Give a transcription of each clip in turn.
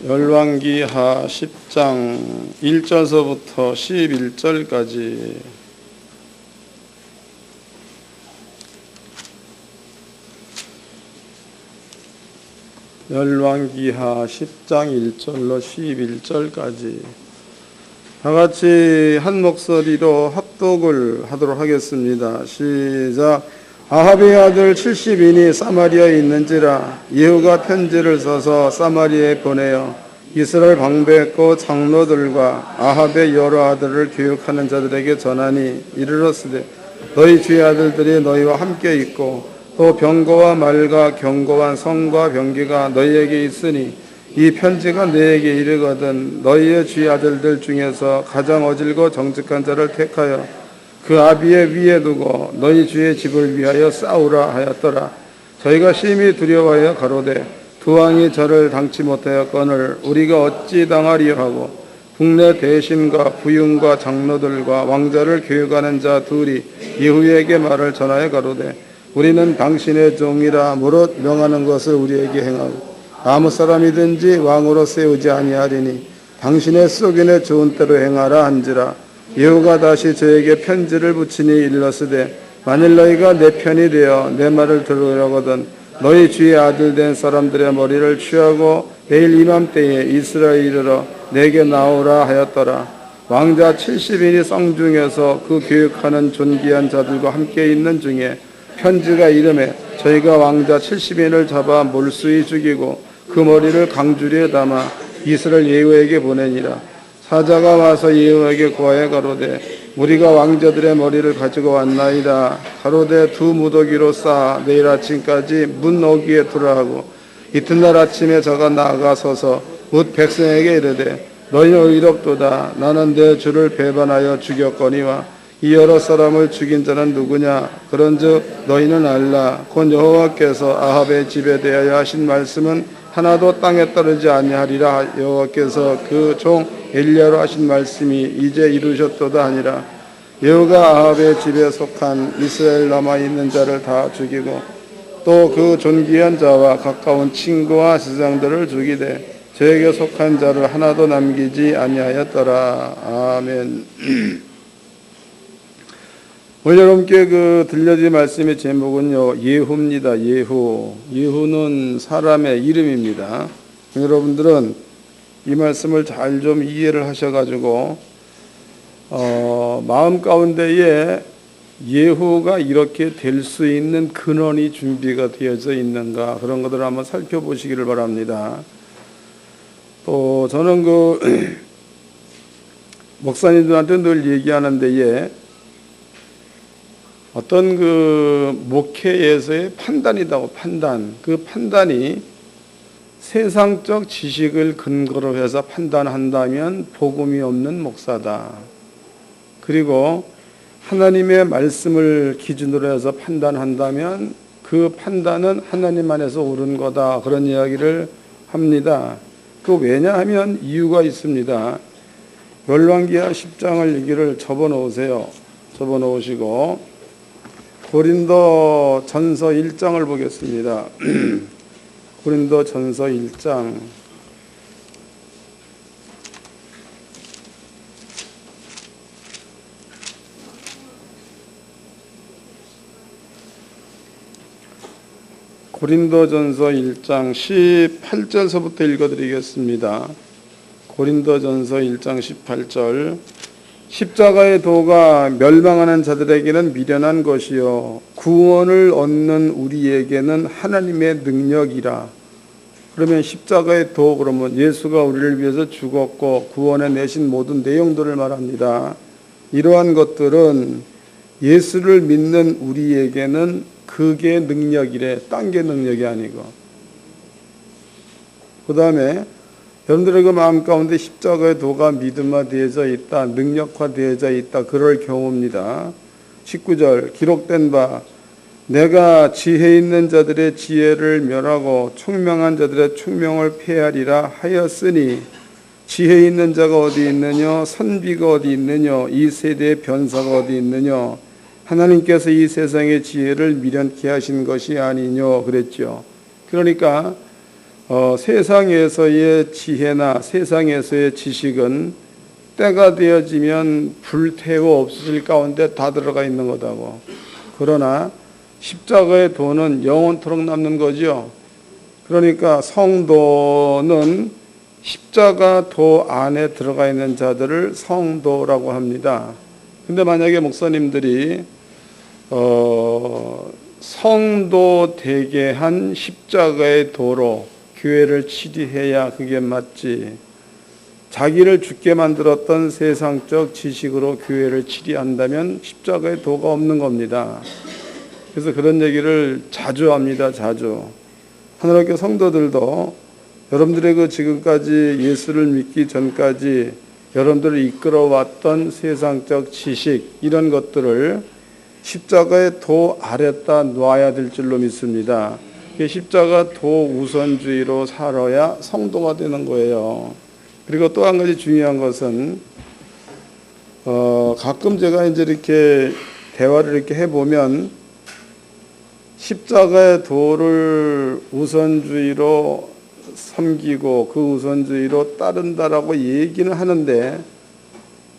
열왕기하 10장 1절서부터 11절까지 열왕기하 10장 1절로 11절까지 다같이 한 목소리로 합독을 하도록 하겠습니다. 시작. 아합의 아들 70인이 사마리아에 있는지라 예후가 편지를 써서 사마리아에 보내어 이스라엘 방백고 장로들과 아합의 여러 아들을 교육하는 자들에게 전하니 이르렀으되 너희 주의 아들들이 너희와 함께 있고 또 병거와 말과 견고한 성과 병기가 너희에게 있으니 이 편지가 너희에게 이르거든 너희의 주의 아들들 중에서 가장 어질고 정직한 자를 택하여 그 아비의 위에 두고 너희 주의 집을 위하여 싸우라 하였더라. 저희가 심히 두려워하여 가로되 두 왕이 저를 당치 못하였거늘 우리가 어찌 당하리요 하고 국내 대신과 부윤과 장로들과 왕자를 교육하는 자 둘이 예후에게 말을 전하여 가로되 우리는 당신의 종이라 무릇 명하는 것을 우리에게 행하고 아무 사람이든지 왕으로 세우지 아니하리니 당신의 속인에 좋은 대로 행하라 한지라. 예후가 다시 저에게 편지를 붙이니 일렀으되 만일 너희가 내 편이 되어 내 말을 들으려거든 너희 주의 아들 된 사람들의 머리를 취하고 내일 이맘때에 이스라엘에 이르러 내게 나오라 하였더라. 왕자 70인이 성중에서 그 교육하는 존귀한 자들과 함께 있는 중에 편지가 이름에 저희가 왕자 70인을 잡아 몰수히 죽이고 그 머리를 강주리에 담아 이스라엘 예후에게 보내니라. 사자가 와서 예후에게 고하여 가로되 우리가 왕자들의 머리를 가지고 왔나이다. 가로되 두 무더기로 쌓아 내일 아침까지 문 어귀에 두라 하고 이튿날 아침에 저가 나아가서서 뭇 백성에게 이르되 너희는 의롭도다. 나는 내 주를 배반하여 죽였거니와 이 여러 사람을 죽인 자는 누구냐. 그런즉 너희는 알라. 곧 여호와께서 아합의 집에 대하여 하신 말씀은 하나도 땅에 떨어지지 아니하리라. 여호와께서 그 종 엘리야로 하신 말씀이 이제 이루셨도다 하니라. 예후가 아합의 집에 속한 이스라엘 남아있는 자를 다 죽이고 또 그 존귀한 자와 가까운 친구와 세상들을 죽이되 저에게 속한 자를 하나도 남기지 아니하였더라. 아멘. 오늘 여러분께 들려드린 말씀의 제목은요, 예후입니다. 예후. 예후는 사람의 이름입니다. 여러분들은 이 말씀을 잘 좀 이해를 하셔가지고, 마음 가운데에 예후가 이렇게 될 수 있는 근원이 준비가 되어져 있는가, 그런 것들을 한번 살펴보시기를 바랍니다. 또, 저는 목사님들한테 늘 얘기하는 데에 어떤 목회에서의 판단이다고 판단. 그 판단이 세상적 지식을 근거로 해서 판단한다면 복음이 없는 목사다. 그리고 하나님의 말씀을 기준으로 해서 판단한다면 그 판단은 하나님 안에서 옳은 거다. 그런 이야기를 합니다. 왜냐하면 이유가 있습니다. 열왕기하 10장을 얘기를 접어놓으세요. 접어놓으시고 고린도 전서 1장을 보겠습니다. 고린도 전서 1장. 고린도 전서 1장 18절서부터 읽어드리겠습니다. 고린도 전서 1장 18절. 십자가의 도가 멸망하는 자들에게는 미련한 것이요 구원을 얻는 우리에게는 하나님의 능력이라. 그러면 십자가의 도, 그러면 예수가 우리를 위해서 죽었고 구원해 내신 모든 내용들을 말합니다. 이러한 것들은 예수를 믿는 우리에게는 그게 능력이래. 딴 게 능력이 아니고. 그 다음에 여러분들의 마음 가운데 십자가의 도가 믿음화되어져 있다, 능력화되어져 있다, 그럴 경우입니다. 19절 기록된 바 내가 지혜 있는 자들의 지혜를 멸하고 총명한 자들의 총명을 폐하리라 하였으니 지혜 있는 자가 어디 있느냐, 선비가 어디 있느냐, 이 세대의 변사가 어디 있느냐. 하나님께서 이 세상의 지혜를 미련케 하신 것이 아니뇨 그랬죠. 그러니까 세상에서의 지혜나 세상에서의 지식은 때가 되어지면 불태워 없어질 가운데 다 들어가 있는 거다고. 그러나 십자가의 도는 영원토록 남는 거죠. 그러니까 성도는 십자가 도 안에 들어가 있는 자들을 성도라고 합니다. 근데 만약에 목사님들이 성도 되게 한 십자가의 도로 교회를 치리해야 그게 맞지, 자기를 죽게 만들었던 세상적 지식으로 교회를 치리한다면 십자가의 도가 없는 겁니다. 그래서 그런 얘기를 자주 합니다. 자주. 하늘학교 성도들도 여러분들의 그 지금까지 예수를 믿기 전까지 여러분들을 이끌어왔던 세상적 지식, 이런 것들을 십자가의 도 아래다 놔야 될 줄로 믿습니다. 십자가 도 우선주의로 살아야 성도가 되는 거예요. 그리고 또 한 가지 중요한 것은 가끔 제가 이제 이렇게 대화를 이렇게 해보면 십자가의 도를 우선주의로 섬기고 그 우선주의로 따른다라고 얘기는 하는데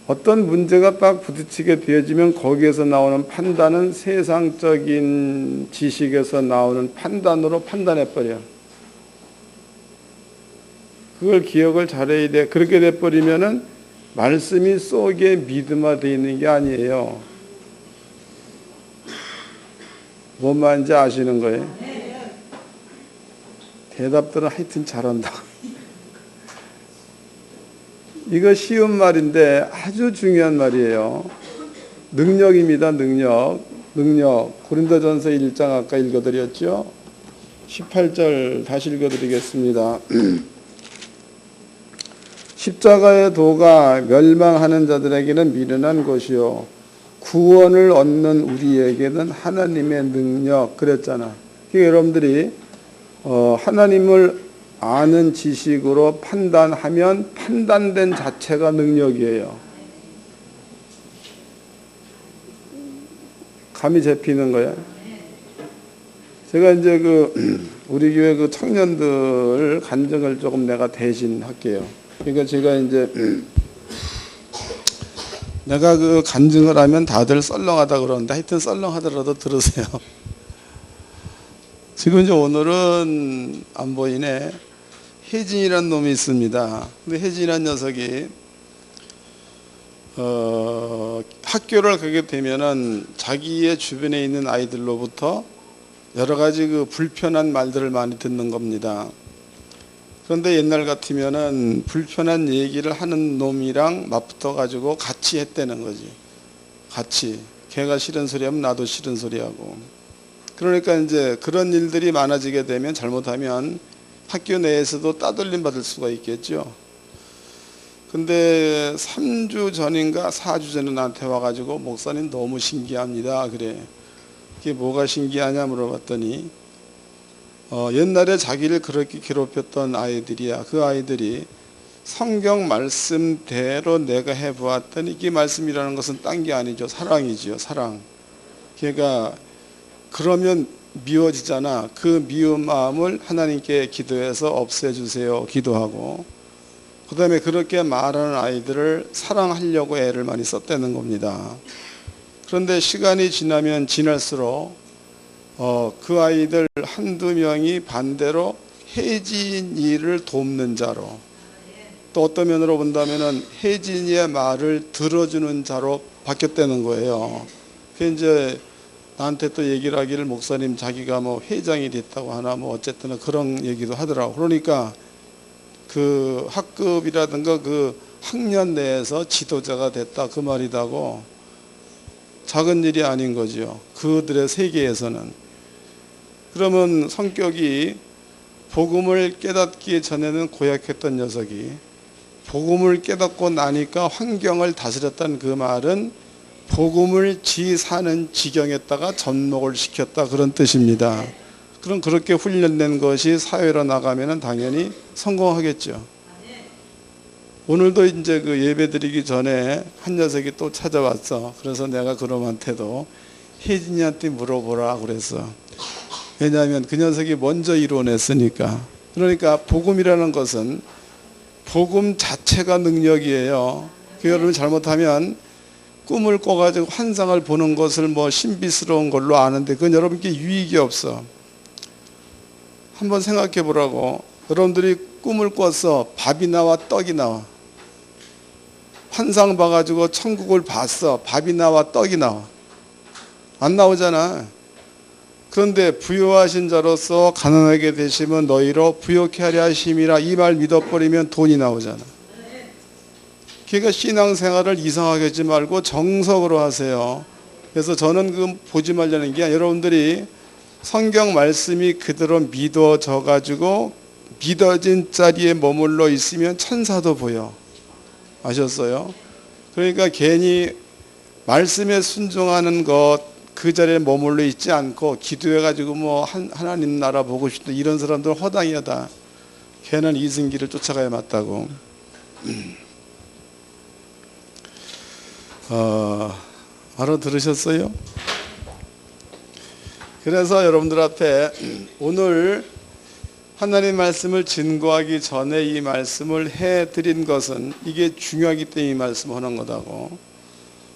어떤 문제가 딱 부딪히게 되어지면 거기에서 나오는 판단은 세상적인 지식에서 나오는 판단으로 판단해버려. 그걸 기억을 잘해야 돼. 그렇게 돼버리면은 말씀이 속에 믿음화되어 있는 게 아니에요. 뭔 말인지 아시는 거예요? 대답들은 하여튼 잘한다. 이거 쉬운 말인데 아주 중요한 말이에요. 능력입니다. 능력. 고린도전서 1장 아까 읽어드렸죠? 18절 다시 읽어드리겠습니다. 십자가의 도가 멸망하는 자들에게는 미련한 것이요 구원을 얻는 우리에게는 하나님의 능력, 그랬잖아. 그러니까 여러분들이 하나님을 아는 지식으로 판단하면 판단된 자체가 능력이에요. 감이 잡히는 거야. 제가 이제 우리 교회 그 청년들 간증을 조금 내가 대신 할게요. 그러니까 제가 이제 내가 그 간증을 하면 다들 썰렁하다 그러는데 하여튼 썰렁하더라도 들으세요. 지금 이제 오늘은 안 보이네. 혜진이라는 놈이 있습니다. 근데 혜진이라는 녀석이 학교를 가게 되면은 자기의 주변에 있는 아이들로부터 여러 가지 그 불편한 말들을 많이 듣는 겁니다. 그런데 옛날 같으면은 불편한 얘기를 하는 놈이랑 맞붙어 가지고 같이 했다는 거지. 같이. 걔가 싫은 소리 하면 나도 싫은 소리 하고. 그러니까 이제 그런 일들이 많아지게 되면 잘못하면 학교 내에서도 따돌림 받을 수가 있겠죠. 근데 3주 전인가 4주 전에 나한테 와가지고 목사님 너무 신기합니다. 그래. 그게 뭐가 신기하냐 물어봤더니 옛날에 자기를 그렇게 괴롭혔던 아이들이야. 그 아이들이 성경 말씀대로 내가 해보았더니 이게 말씀이라는 것은 딴 게 아니죠. 사랑이죠. 사랑. 걔가 그러면 미워지잖아. 그 미운 마음을 하나님께 기도해서 없애주세요. 기도하고. 그 다음에 그렇게 말하는 아이들을 사랑하려고 애를 많이 썼다는 겁니다. 그런데 시간이 지나면 지날수록 그 아이들 한두 명이 반대로 혜진이를 돕는 자로, 또 어떤 면으로 본다면은 혜진이의 말을 들어주는 자로 바뀌었다는 거예요. 그 이제 나한테 또 얘기를 하기를 목사님 자기가 뭐 회장이 됐다고 하나 뭐 어쨌든 그런 얘기도 하더라고. 그러니까 그 학급이라든가 그 학년 내에서 지도자가 됐다 그 말이다고. 작은 일이 아닌 거죠. 그들의 세계에서는. 그러면 성격이 복음을 깨닫기 전에는 고약했던 녀석이 복음을 깨닫고 나니까 환경을 다스렸다는 그 말은 복음을 지 사는 지경에다가 접목을 시켰다 그런 뜻입니다. 그럼 그렇게 훈련된 것이 사회로 나가면 당연히 성공하겠죠. 오늘도 이제 그 예배 드리기 전에 한 녀석이 또 찾아왔어. 그래서 내가 그놈한테도 혜진이한테 물어보라 그랬어. 왜냐하면 그 녀석이 먼저 이론했으니까. 그러니까 복음이라는 것은 복음 자체가 능력이에요. 그 여러분 잘못하면 꿈을 꿔가지고 환상을 보는 것을 뭐 신비스러운 걸로 아는데 그건 여러분께 유익이 없어. 한번 생각해 보라고. 여러분들이 꿈을 꿔서 밥이 나와 떡이 나와. 환상 봐가지고 천국을 봤어. 밥이 나와 떡이 나와. 안 나오잖아. 그런데 부유하신 자로서 가난하게 되시면 너희로 부욕케 하려 하심이라 이 말 믿어버리면 돈이 나오잖아. 그러니까 신앙생활을 이상하게 하지 말고 정석으로 하세요. 그래서 저는 그 보지 말라는 게 여러분들이 성경 말씀이 그대로 믿어져 가지고 믿어진 자리에 머물러 있으면 천사도 보여. 아셨어요? 그러니까 괜히 말씀에 순종하는 것 그 자리에 머물러 있지 않고 기도해가지고 뭐 하나님 나라 보고 싶다 이런 사람들 허당이야 다. 걔는 이승기를 쫓아가야 맞다고. 알아들으셨어요? 그래서 여러분들 앞에 오늘 하나님 말씀을 증거하기 전에 이 말씀을 해드린 것은 이게 중요하기 때문에 이 말씀을 하는 거다고.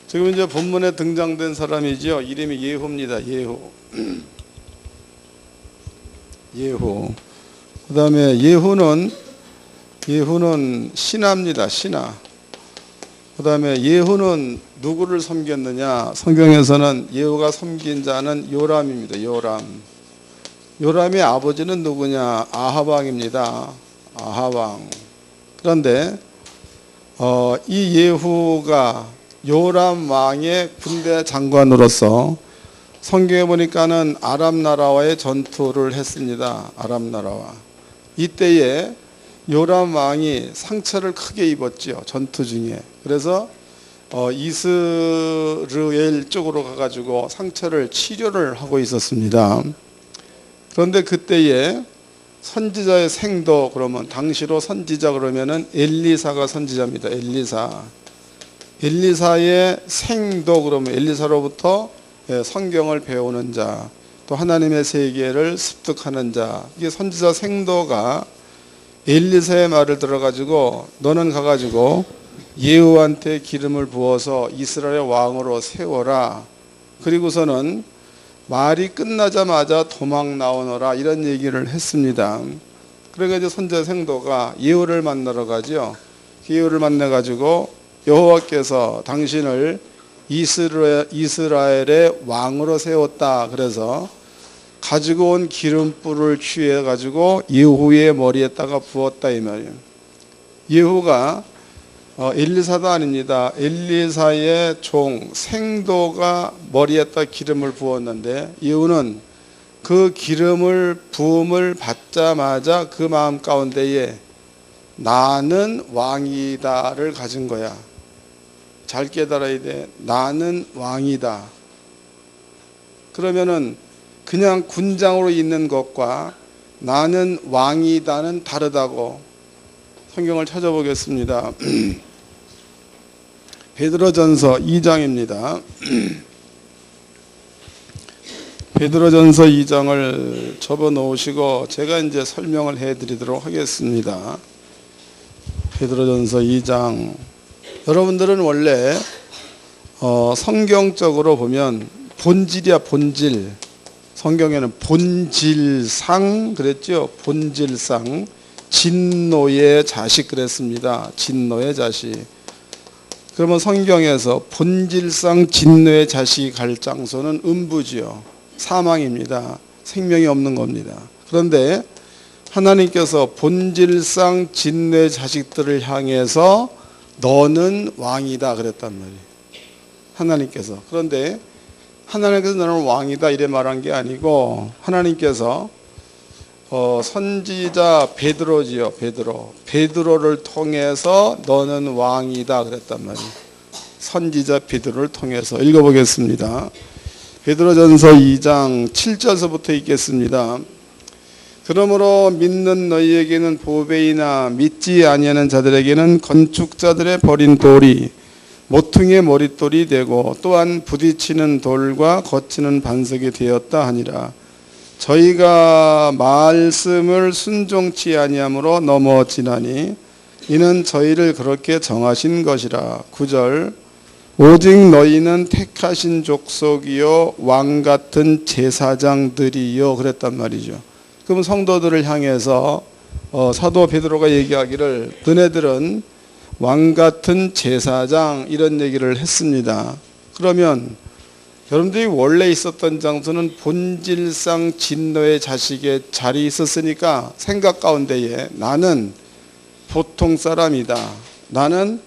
지금 이제 본문에 등장된 사람이죠. 이름이 예후입니다. 예후. 그 다음에 예후는 신하입니다. 신하. 그 다음에 예후는 누구를 섬겼느냐. 성경에서는 예후가 섬긴 자는 요람입니다. 요람의 아버지는 누구냐. 아합왕입니다. 아합왕. 그런데 이 예후가 요람 왕의 군대 장관으로서 성경에 보니까는 아람 나라와의 전투를 했습니다. 아람 나라와. 이때에 요람 왕이 상처를 크게 입었죠. 전투 중에. 그래서 이스라엘 쪽으로 가가지고 상처를 치료를 하고 있었습니다. 그런데 그때에 선지자의 생도 그러면 당시로 선지자 그러면은 엘리사가 선지자입니다. 엘리사의 생도 그러면 엘리사로부터 성경을 배우는 자, 또 하나님의 세계를 습득하는 자. 이게 선지자 생도가 엘리사의 말을 들어가지고 너는 가가지고 예후한테 기름을 부어서 이스라엘 왕으로 세워라. 그리고서는 말이 끝나자마자 도망 나오너라 이런 얘기를 했습니다. 그러니까 이제 선지자 생도가 예후를 만나러 가죠. 예후를 만나가지고 여호와께서 당신을 이스라엘의 왕으로 세웠다. 그래서 가지고 온 기름불을 취해 가지고 예후의 머리에다가 부었다 이 말이에요. 예후가 엘리사도 아닙니다. 엘리사의 종 생도가 머리에다 기름을 부었는데 예후는 그 기름을 부음을 받자마자 그 마음 가운데에 나는 왕이다를 가진 거야. 잘 깨달아야 돼. 나는 왕이다. 그러면은 그냥 군장으로 있는 것과 나는 왕이다는 다르다고. 성경을 찾아보겠습니다. 베드로전서 2장입니다. 베드로전서 2장을 접어 놓으시고 제가 이제 설명을 해 드리도록 하겠습니다. 베드로전서 2장. 여러분들은 원래 성경적으로 보면 본질이야, 본질. 성경에는 본질상 그랬죠. 본질상 진노의 자식 그랬습니다. 진노의 자식. 그러면 성경에서 본질상 진노의 자식이 갈 장소는 음부지요. 사망입니다. 생명이 없는 겁니다. 그런데 하나님께서 본질상 진노의 자식들을 향해서 너는 왕이다 그랬단 말이에요. 하나님께서. 그런데 하나님께서 너는 왕이다 이래 말한 게 아니고 하나님께서 선지자 베드로지요. 베드로를 통해서 너는 왕이다 그랬단 말이에요. 선지자 베드로를 통해서. 읽어보겠습니다. 베드로전서 2장 7절서부터 읽겠습니다. 그러므로 믿는 너희에게는 보배이나 믿지 아니하는 자들에게는 건축자들의 버린 돌이 모퉁이의 머릿돌이 되고 또한 부딪히는 돌과 거치는 반석이 되었다 하니라. 저희가 말씀을 순종치 아니함으로 넘어지나니 이는 저희를 그렇게 정하신 것이라. 9절 오직 너희는 택하신 족속이요 왕 같은 제사장들이요 그랬단 말이죠. 그럼 성도들을 향해서 사도 베드로가 얘기하기를 너네들은 왕 같은 제사장 이런 얘기를 했습니다. 그러면 여러분들이 원래 있었던 장소는 본질상 진노의 자식의 자리에 있었으니까 생각 가운데에 나는 보통 사람이다. 나는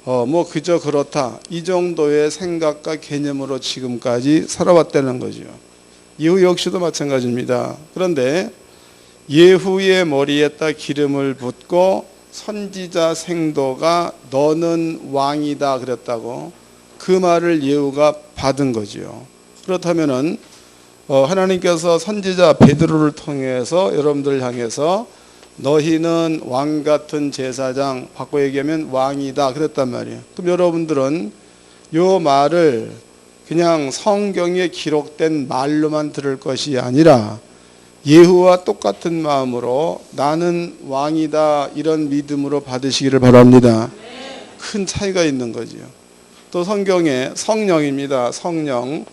뭐 그저 그렇다. 이 정도의 생각과 개념으로 지금까지 살아왔다는 거죠. 예후 역시도 마찬가지입니다. 그런데 예후의 머리에다 기름을 붓고 선지자 생도가 너는 왕이다 그랬다고 그 말을 예후가 받은 거지요. 그렇다면은 하나님께서 선지자 베드로를 통해서 여러분들을 향해서 너희는 왕 같은 제사장, 바꿔 얘기하면 왕이다 그랬단 말이에요. 그럼 여러분들은 요 말을 그냥 성경에 기록된 말로만 들을 것이 아니라 예후와 똑같은 마음으로 나는 왕이다 이런 믿음으로 받으시기를 바랍니다. 큰 차이가 있는 거죠. 또 성경에 성령입니다. 성령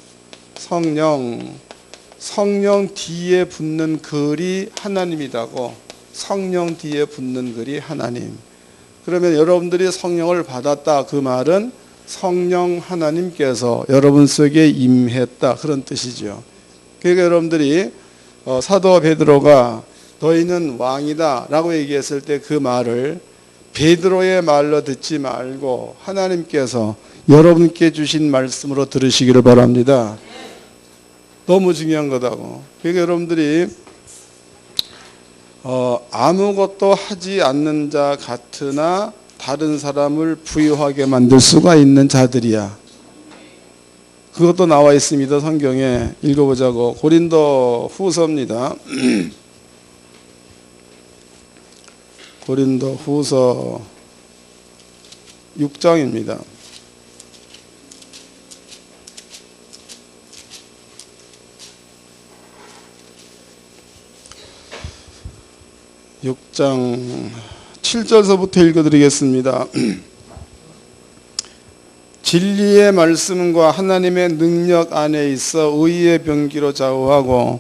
뒤에 붙는 글이 하나님이라고. 성령 뒤에 붙는 글이 하나님. 그러면 여러분들이 성령을 받았다 그 말은 성령 하나님께서 여러분 속에 임했다 그런 뜻이죠. 그러니까 여러분들이 사도 베드로가 너희는 왕이다 라고 얘기했을 때 그 말을 베드로의 말로 듣지 말고 하나님께서 여러분께 주신 말씀으로 들으시기를 바랍니다. 너무 중요한 거다고. 그러니까 여러분들이 아무것도 하지 않는 자 같으나 다른 사람을 부유하게 만들 수가 있는 자들이야. 그것도 나와 있습니다. 성경에 읽어보자고. 고린도 후서입니다. 고린도 후서 6장입니다. 6장 7절서부터 읽어드리겠습니다. 진리의 말씀과 하나님의 능력 안에 있어 의의 병기로 좌우하고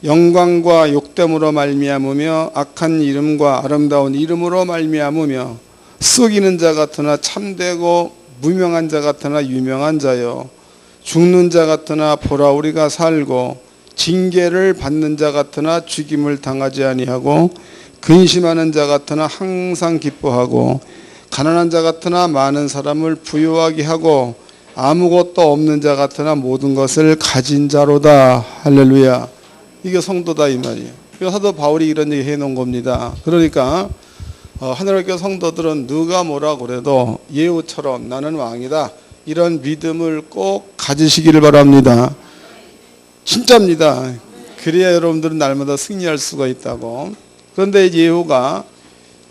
영광과 욕됨으로 말미암으며 악한 이름과 아름다운 이름으로 말미암으며 속이는 자 같으나 참되고 무명한 자 같으나 유명한 자요 죽는 자 같으나 보라 우리가 살고 징계를 받는 자 같으나 죽임을 당하지 아니하고 근심하는 자 같으나 항상 기뻐하고 가난한 자 같으나 많은 사람을 부유하게 하고 아무것도 없는 자 같으나 모든 것을 가진 자로다. 할렐루야. 이게 성도다 이 말이에요. 사도 바울이 이런 얘기 해놓은 겁니다. 그러니까 하늘학교 성도들은 누가 뭐라 그래도 예후처럼 나는 왕이다 이런 믿음을 꼭 가지시기를 바랍니다. 진짜입니다. 그래야 여러분들은 날마다 승리할 수가 있다고. 그런데 예후가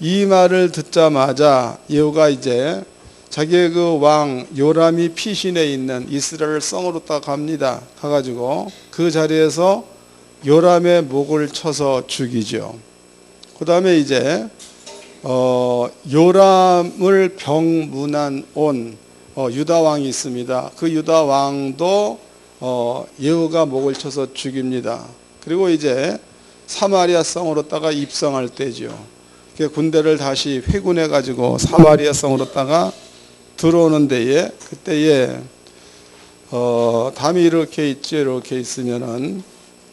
이 말을 듣자마자 예후가 이제 자기의 그 왕 요람이 피신해 있는 이스라엘 성으로 딱 갑니다. 가가지고 그 자리에서 요람의 목을 쳐서 죽이죠. 그 다음에 이제 요람을 병문안 온 유다 왕이 있습니다. 그 유다 왕도 예후가 목을 쳐서 죽입니다. 그리고 이제 사마리아 성으로다가 입성할 때죠. 군대를 다시 회군해 가지고 사마리아 성으로다가 들어오는 데에 그때에 담이 이렇게 있죠. 이렇게 있으면은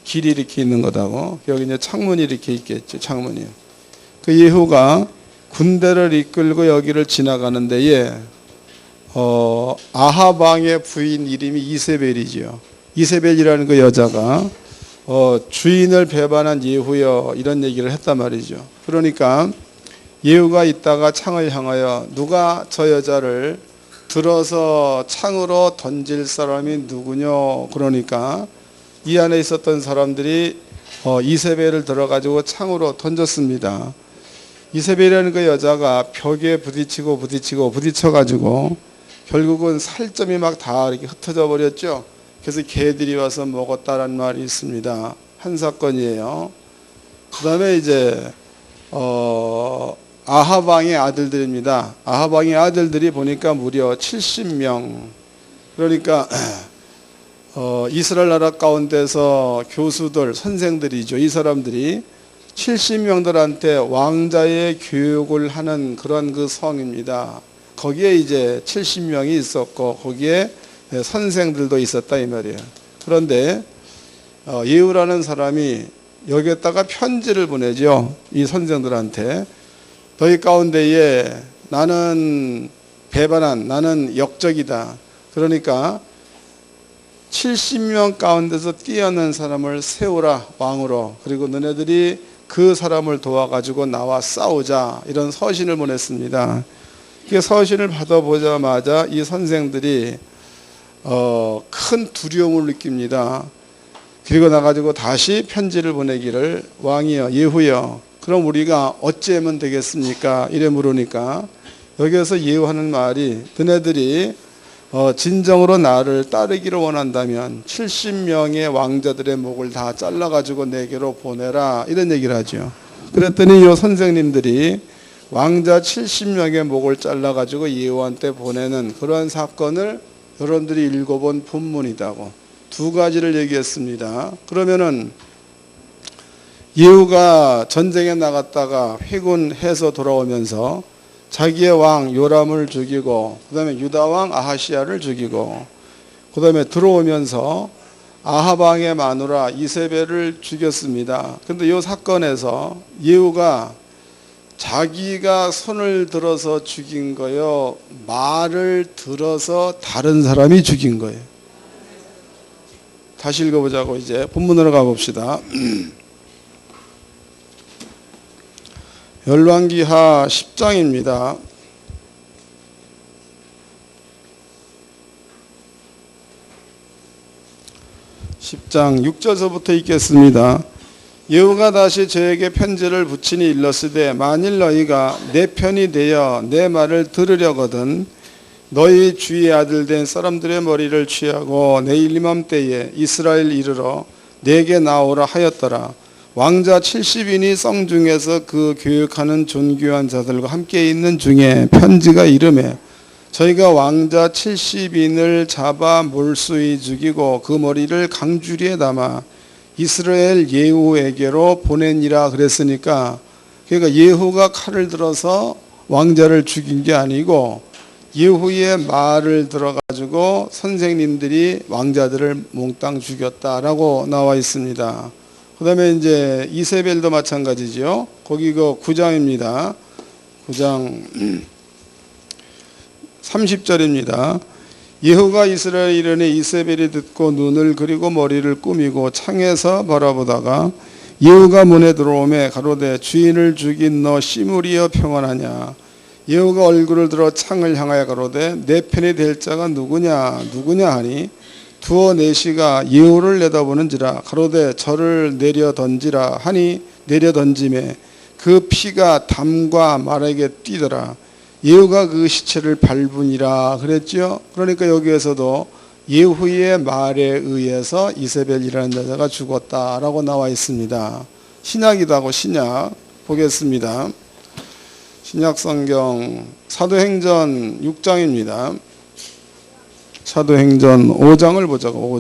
길이 이렇게 있는 거다고. 여기 이제 창문이 이렇게 있겠죠. 창문이요. 그 예후가 군대를 이끌고 여기를 지나가는 데에 아합 왕의 부인 이름이 이세벨이죠. 이세벨이라는 그 여자가 주인을 배반한 예후여 이런 얘기를 했단 말이죠. 그러니까 예후가 있다가 창을 향하여 누가 저 여자를 들어서 창으로 던질 사람이 누구냐 그러니까 이 안에 있었던 사람들이 이세벨을 들어가지고 창으로 던졌습니다. 이세벨이라는 그 여자가 벽에 부딪혀가지고 결국은 살점이 막 다 이렇게 흩어져 버렸죠. 그래서 개들이 와서 먹었다라는 말이 있습니다. 한 사건이에요. 그 다음에 이제 아합 왕의 아들들입니다. 아합 왕의 아들들이 보니까 무려 70명. 그러니까 이스라엘 나라 가운데서 교수들, 선생들이죠. 이 사람들이 70명들한테 왕자의 교육을 하는 그런 그 성입니다. 거기에 이제 70명이 있었고 거기에 선생들도 있었다 이 말이에요. 그런데 예후라는 사람이 여기에다가 편지를 보내죠. 이 선생들한테. 너희 가운데에 나는 배반한, 나는 역적이다. 그러니까 70명 가운데서 뛰어난 사람을 세우라 왕으로. 그리고 너네들이 그 사람을 도와가지고 나와 싸우자. 이런 서신을 보냈습니다. 그 서신을 받아보자마자 이 선생들이 큰 두려움을 느낍니다. 그리고 나가지고 다시 편지를 보내기를 왕이여 예후여 그럼 우리가 어찌하면 되겠습니까? 이래 물으니까 여기에서 예후하는 말이 너네들이 진정으로 나를 따르기를 원한다면 70명의 왕자들의 목을 다 잘라가지고 내게로 보내라 이런 얘기를 하죠. 그랬더니 이 선생님들이 왕자 70명의 목을 잘라가지고 예후한테 보내는 그런 사건을 여러분들이 읽어본 본문이다고 두 가지를 얘기했습니다. 그러면은 예후가 전쟁에 나갔다가 회군해서 돌아오면서 자기의 왕 요람을 죽이고 그 다음에 유다 왕 아하시야를 죽이고 그 다음에 들어오면서 아합 왕의 마누라 이세벨을 죽였습니다. 그런데 이 사건에서 예후가 자기가 손을 들어서 죽인 거요, 말을 들어서 다른 사람이 죽인 거예요. 다시 읽어보자고 이제 본문으로 가봅시다. 열왕기하 10장입니다. 10장 6절서부터 읽겠습니다. 예후가 다시 저에게 편지를 붙이니 일렀으되 만일 너희가 내 편이 되어 내 말을 들으려거든 너희 주의 아들 된 사람들의 머리를 취하고 내일 이맘때에 이스라엘 이르러 내게 나오라 하였더라. 왕자 70인이 성 중에서 그 교육하는 존귀한 자들과 함께 있는 중에 편지가 이르매 저희가 왕자 70인을 잡아 몰수히 죽이고 그 머리를 강주리에 담아 이스라엘 예후에게로 보내니라 그랬으니까 그러니까 예후가 칼을 들어서 왕자를 죽인 게 아니고 예후의 말을 들어가지고 선생님들이 왕자들을 몽땅 죽였다라고 나와 있습니다. 그 다음에 이제 이세벨도 마찬가지죠. 거기 그 9장입니다. 9장 30절입니다. 예후가 이스라엘 이르니 이세벨이 듣고 눈을 그리고 머리를 꾸미고 창에서 바라보다가 예후가 문에 들어오매 가로되 주인을 죽인 너 시므리여 평안하냐. 예후가 얼굴을 들어 창을 향하여 가로되 내 편이 될 자가 누구냐 하니 두어 내시가 예후를 내다보는지라 가로되 저를 내려 던지라 하니 내려 던짐에 그 피가 담과 말에게 뛰더라. 예후가 그 시체를 밟으니라 그랬죠. 그러니까 여기에서도 예후의 말에 의해서 이세벨이라는 여자가 죽었다라고 나와 있습니다. 신약이다 하고 신약 보겠습니다. 신약성경 사도행전 6장입니다. 사도행전 5장을 보자고.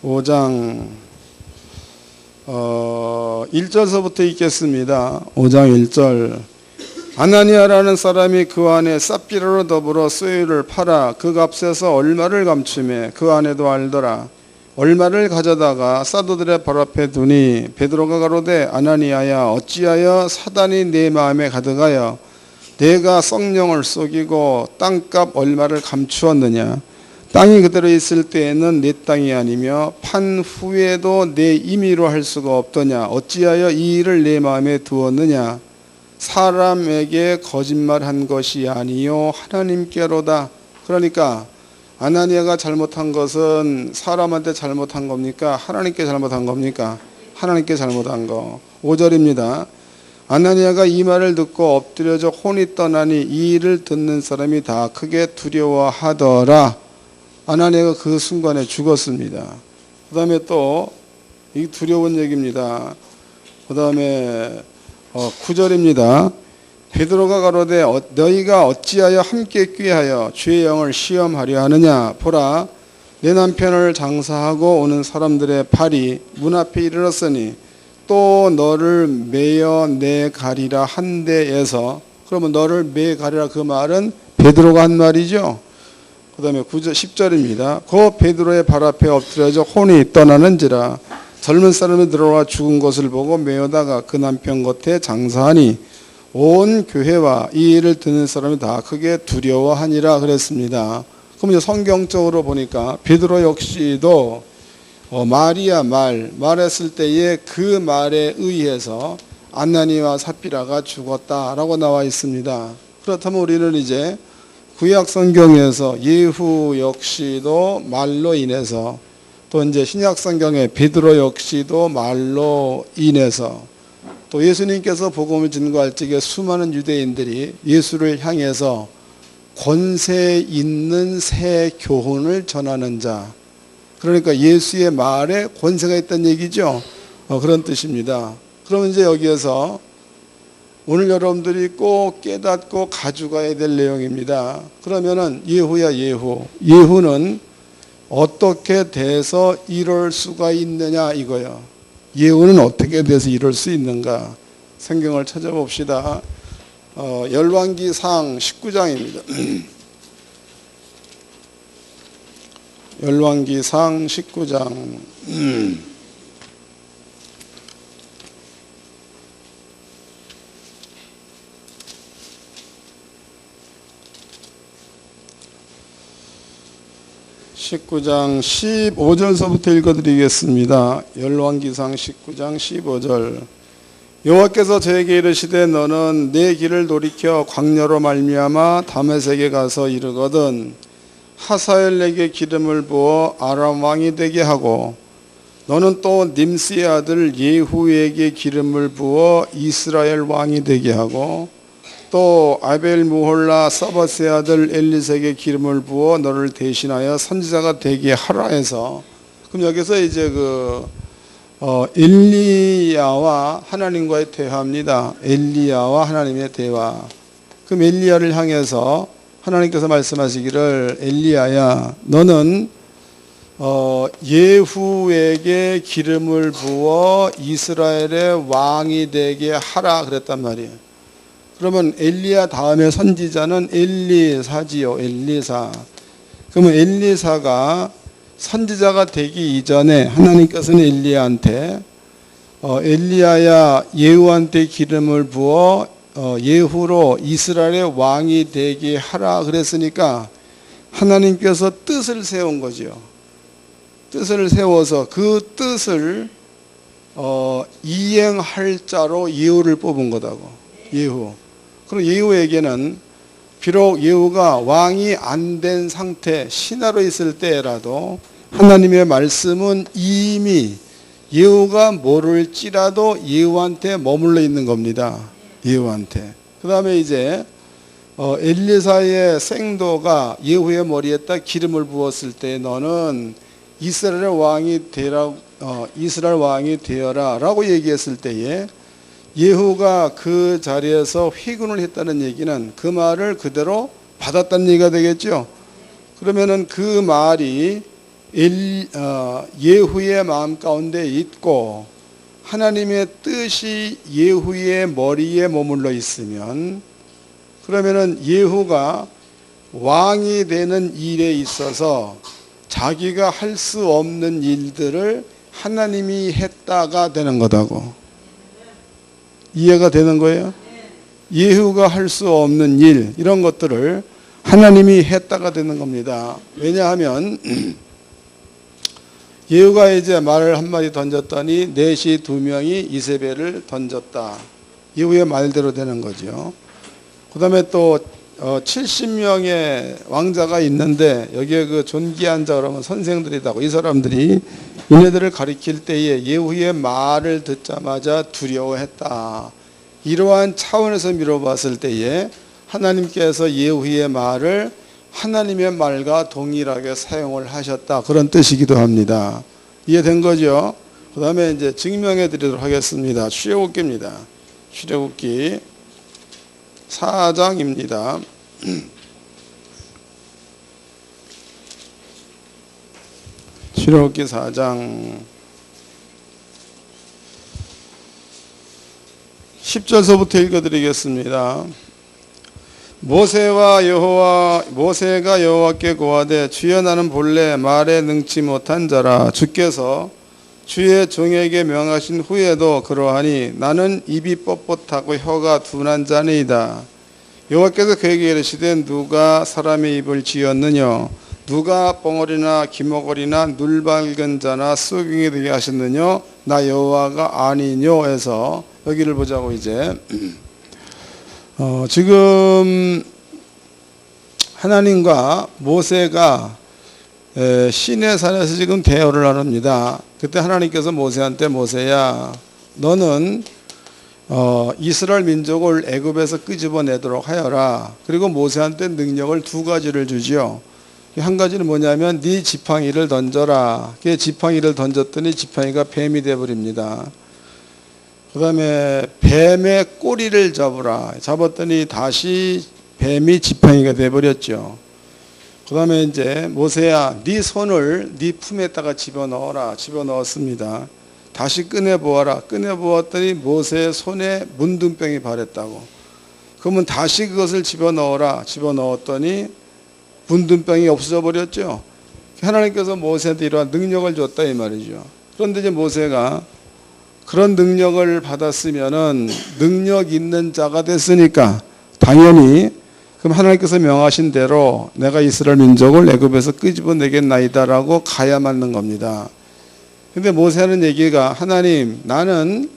5장 1절서부터 읽겠습니다. 5장 1절 아나니아라는 사람이 그 안에 삽비라로 더불어 쇠유를 팔아 그 값에서 얼마를 감추매 그 안에도 알더라. 얼마를 가져다가 사도들의 발 앞에 두니 베드로가 가로되 아나니아야 어찌하여 사단이 네 마음에 가득하여 내가 성령을 속이고 땅값 얼마를 감추었느냐. 땅이 그대로 있을 때에는 내 땅이 아니며 판 후에도 내 임의로 할 수가 없더냐. 어찌하여 이 일을 내 마음에 두었느냐. 사람에게 거짓말한 것이 아니요 하나님께로다. 그러니까 아나니아가 잘못한 것은 사람한테 잘못한 겁니까? 하나님께 잘못한 겁니까? 하나님께 잘못한 거. 5절입니다. 아나니아가 이 말을 듣고 엎드려져 혼이 떠나니 이 일을 듣는 사람이 다 크게 두려워하더라. 아나니아가 그 순간에 죽었습니다. 그 다음에 또 이 두려운 얘기입니다. 그 다음에 9절입니다. 베드로가 가로되 너희가 어찌하여 함께 꾀하여 주의 영을 시험하려 하느냐. 보라, 내 남편을 장사하고 오는 사람들의 발이 문 앞에 이르렀으니 또 너를 매어 내 가리라 한 데에서, 그러면 너를 매 가리라 그 말은 베드로가 한 말이죠. 그 다음에 9절 10절입니다. 그 베드로의 발 앞에 엎드려져 혼이 떠나는지라. 젊은 사람이 들어와 죽은 것을 보고 메어다가 그 남편 곁에 장사하니 온 교회와 이 일을 듣는 사람이 다 크게 두려워하니라 그랬습니다. 그럼 이제 성경적으로 보니까 베드로 역시도 마리아 말했을 때에 그 말에 의해서 아나니와 삽비라가 죽었다라고 나와 있습니다. 그렇다면 우리는 이제 구약 성경에서 예후 역시도 말로 인해서, 또 이제 신약 성경의 베드로 역시도 말로 인해서, 또 예수님께서 복음을 증거할 적에 수많은 유대인들이 예수를 향해서 권세 있는 새 교훈을 전하는 자, 그러니까 예수의 말에 권세가 있다는 얘기죠. 그런 뜻입니다. 그러면 이제 여기에서 오늘 여러분들이 꼭 깨닫고 가져가야 될 내용입니다. 그러면은 예후야 예후. 예후는 어떻게 돼서 이럴 수가 있느냐 이거요. 예후는 어떻게 돼서 이럴 수 있는가? 성경을 찾아봅시다. 열왕기상 19장입니다. 열왕기상 19장 19장 15절서부터 읽어드리겠습니다. 열왕기상 19장 15절. 여호와께서 저에게 이르시되 너는 내 길을 돌이켜 광야로 말미암아 다메섹에 가서 이르거든 하사엘에게 기름을 부어 아람 왕이 되게 하고 너는 또 님스의 아들 예후에게 기름을 부어 이스라엘 왕이 되게 하고 또 아벨 무홀라 사바스의 아들 엘리세에게 기름을 부어 너를 대신하여 선지자가 되게 하라 해서, 그럼 여기서 이제 엘리야와 하나님과의 대화입니다. 엘리야와 하나님의 대화. 그럼 엘리야를 향해서 하나님께서 말씀하시기를 엘리야야 너는 예후에게 기름을 부어 이스라엘의 왕이 되게 하라 그랬단 말이에요. 그러면 엘리야 다음에 선지자는 엘리사지요. 엘리사. 그러면 엘리사가 선지자가 되기 이전에 하나님께서는 엘리야한테 엘리야야 예후한테 기름을 부어 예후로 이스라엘의 왕이 되게 하라 그랬으니까 하나님께서 뜻을 세운 거죠. 뜻을 세워서 그 뜻을 이행할 자로 예후를 뽑은 거다고. 예후. 그리고 예후에게는 비록 예후가 왕이 안 된 상태, 신하로 있을 때라도 하나님의 말씀은 이미 예후가 모를지라도 예후한테 머물러 있는 겁니다. 예후한테. 그 다음에 이제 엘리사의 생도가 예후의 머리에다 기름을 부었을 때 너는 이스라엘 왕이 되어라 라고 얘기했을 때에 예후가 그 자리에서 회군을 했다는 얘기는 그 말을 그대로 받았다는 얘기가 되겠죠. 그러면은 그 말이 예후의 마음 가운데 있고 하나님의 뜻이 예후의 머리에 머물러 있으면, 그러면은 예후가 왕이 되는 일에 있어서 자기가 할 수 없는 일들을 하나님이 했다가 되는 거다고. 이해가 되는 거예요? 예후가 할 수 없는 일, 이런 것들을 하나님이 했다가 되는 겁니다. 왜냐하면 예후가 이제 말을 한마디 던졌더니 넷이 2명이 이세벨을 던졌다. 예후의 말대로 되는 거죠. 그 다음에 또 70명의 왕자가 있는데 여기에 그 존귀한 자 그러면 선생들이다고, 이 사람들이 얘네들을 가리킬 때에 예후의 말을 듣자마자 두려워했다. 이러한 차원에서 미뤄봤을 때에 하나님께서 예후의 말을 하나님의 말과 동일하게 사용을 하셨다, 그런 뜻이기도 합니다. 이해된 거죠? 그 다음에 이제 증명해 드리도록 하겠습니다. 출애굽기입니다. 출애굽기 4장입니다. 출애굽기 4장 10절서부터 읽어드리겠습니다. 모세가 여호와께 고하되 주여 나는 본래 말에 능치 못한 자라 주께서 주의 종에게 명하신 후에도 그러하니 나는 입이 뻣뻣하고 혀가 둔한 자니이다. 여호와께서 그에게 이르시되 누가 사람의 입을 지었느냐 누가 벙어리나 기머거리나 눌박은 자나 쏘경이 되게 하셨느냐 나 여호와가 아니뇨 해서 여기를 보자고. 이제 지금 하나님과 모세가 시내산에서 지금 대화를 합니다. 그때 하나님께서 모세한테 모세야 너는 이스라엘 민족을 애굽에서 끄집어내도록 하여라. 그리고 모세한테 능력을 두 가지를 주지요. 한 가지는 뭐냐면 네 지팡이를 던져라. 그 지팡이를 던졌더니 지팡이가 뱀이 되어버립니다. 그 다음에 뱀의 꼬리를 잡으라. 잡았더니 다시 뱀이 지팡이가 되어버렸죠. 그 다음에 이제 모세야 네 손을 네 품에다가 집어넣어라. 집어넣었습니다. 다시 꺼내보아라. 꺼내보았더니 모세의 손에 문둥병이 발했다고. 그러면 다시 그것을 집어넣어라. 집어넣었더니 문둥병이 없어져 버렸죠. 하나님께서 모세한테 이러한 능력을 줬다 이 말이죠. 그런데 이제 모세가 그런 능력을 받았으면은 능력 있는 자가 됐으니까 당연히 그럼 하나님께서 명하신 대로 내가 이스라엘 민족을 애굽에서 끄집어내겠나이다라고 가야 맞는 겁니다. 근데 모세하는 얘기가 하나님 나는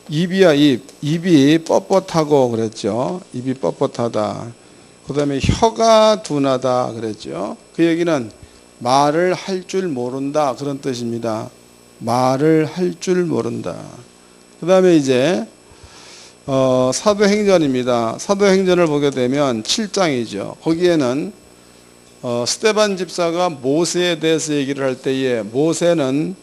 입이야 입이 뻣뻣하고 그랬죠. 입이 뻣뻣하다. 그 다음에 혀가 둔하다 그랬죠. 그 얘기는 말을 할 줄 모른다 그런 뜻입니다. 말을 할 줄 모른다. 그 다음에 이제 사도행전입니다. 사도행전을 보게 되면 7장이죠. 거기에는 스데반 집사가 모세에 대해서 얘기를 할 때에 모세는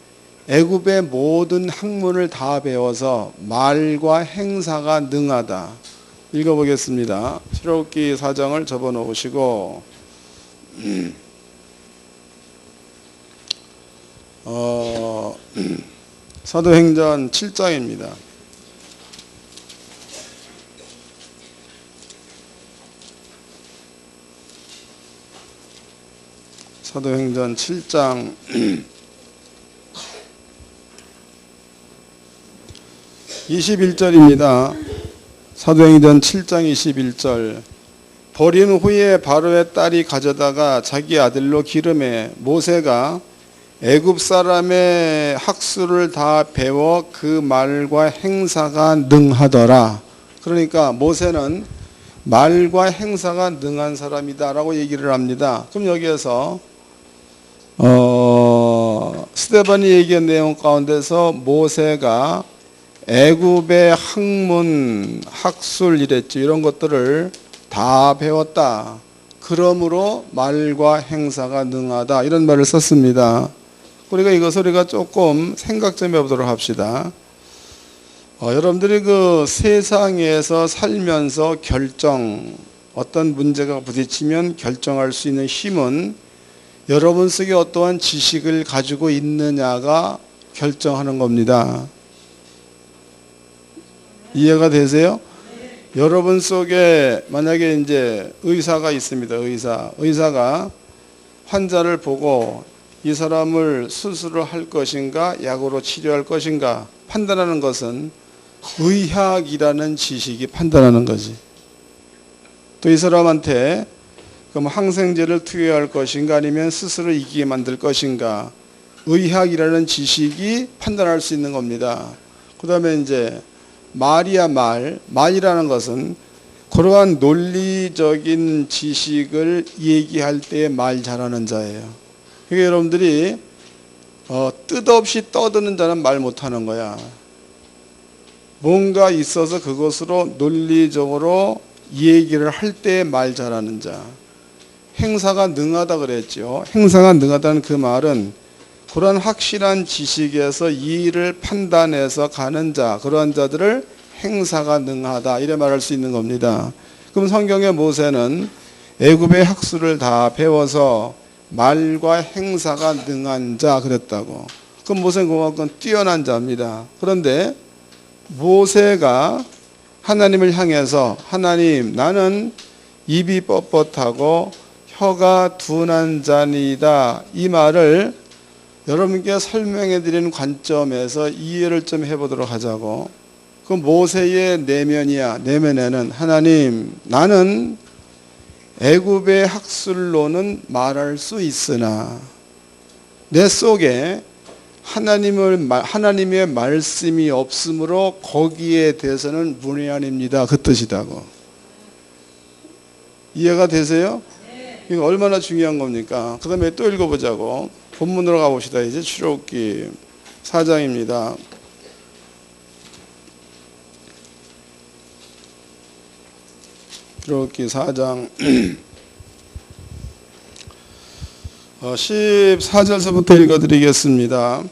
애굽의 모든 학문을 다 배워서 말과 행사가 능하다. 읽어보겠습니다. 출애굽기 4장을 접어놓으시고 사도행전 7장입니다. 사도행전 7장 21절입니다. 사도행전 7장 21절. 버린 후에 바로의 딸이 가져다가 자기 아들로 기름해 모세가 애굽 사람의 학술을 다 배워 그 말과 행사가 능하더라. 그러니까 모세는 말과 행사가 능한 사람이다라고 얘기를 합니다. 그럼 여기에서 스데반이 얘기한 내용 가운데서 모세가 애굽의 학문, 학술 이랬죠. 이런 것들을 다 배웠다. 그러므로 말과 행사가 능하다. 이런 말을 썼습니다. 우리가 이것을 조금 생각 좀 해보도록 합시다. 여러분들이 그 세상에서 살면서 어떤 문제가 부딪히면 결정할 수 있는 힘은 여러분 속에 어떠한 지식을 가지고 있느냐가 결정하는 겁니다. 이해가 되세요? 여러분 속에 만약에 이제 의사가 있습니다. 의사가 환자를 보고 이 사람을 수술을 할 것인가 약으로 치료할 것인가 판단하는 것은 의학이라는 지식이 판단하는 거지. 또 이 사람한테 그럼 항생제를 투여할 것인가 아니면 스스로 이기게 만들 것인가 의학이라는 지식이 판단할 수 있는 겁니다. 그 다음에 이제 말이라는 것은 그러한 논리적인 지식을 얘기할 때 말 잘하는 자예요. 그러니까 여러분들이 뜻없이 떠드는 자는 말 못하는 거야. 뭔가 있어서 그것으로 논리적으로 얘기를 할 때 말 잘하는 자. 행사가 능하다 그랬죠. 행사가 능하다는 그 말은 그런 확실한 지식에서 이의를 판단해서 가는 자, 그러한 자들을 행사가 능하다 이래 말할 수 있는 겁니다. 그럼 성경의 모세는 애굽의 학술을 다 배워서 말과 행사가 능한 자 그랬다고. 그럼 모세는 그만큼 뛰어난 자입니다. 그런데 모세가 하나님을 향해서 하나님, 나는 입이 뻣뻣하고 혀가 둔한 자니다, 이 말을 여러분께 설명해 드리는 관점에서 이해를 좀 해보도록 하자고. 그 모세의 내면이야. 내면에는 하나님, 나는 애굽의 학술로는 말할 수 있으나 내 속에 하나님의 말씀이 없으므로 거기에 대해서는 문외한입니다. 그 뜻이다고. 이해가 되세요? 이거 얼마나 중요한 겁니까? 그 다음에 또 읽어보자고. 본문으로 가봅시다. 이제 출애굽기 4장입니다. 출애굽기 4장 14절서부터 읽어드리겠습니다.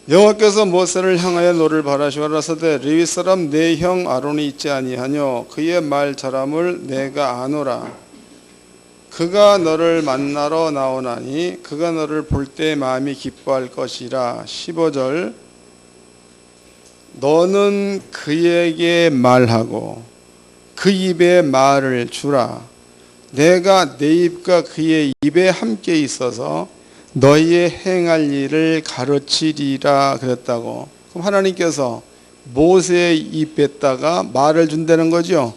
여호와께서 모세를 향하여 노를 바라시고 가라사대 레위 사람 내 형 아론이 있지 아니하뇨 그의 말 잘함을 내가 아노라. 그가 너를 만나러 나오나니 그가 너를 볼 때 마음이 기뻐할 것이라. 15절 너는 그에게 말하고 그 입에 말을 주라. 내가 내 입과 그의 입에 함께 있어서 너희의 행할 일을 가르치리라 그랬다고. 그럼 하나님께서 모세의 입에다가 말을 준다는 거죠.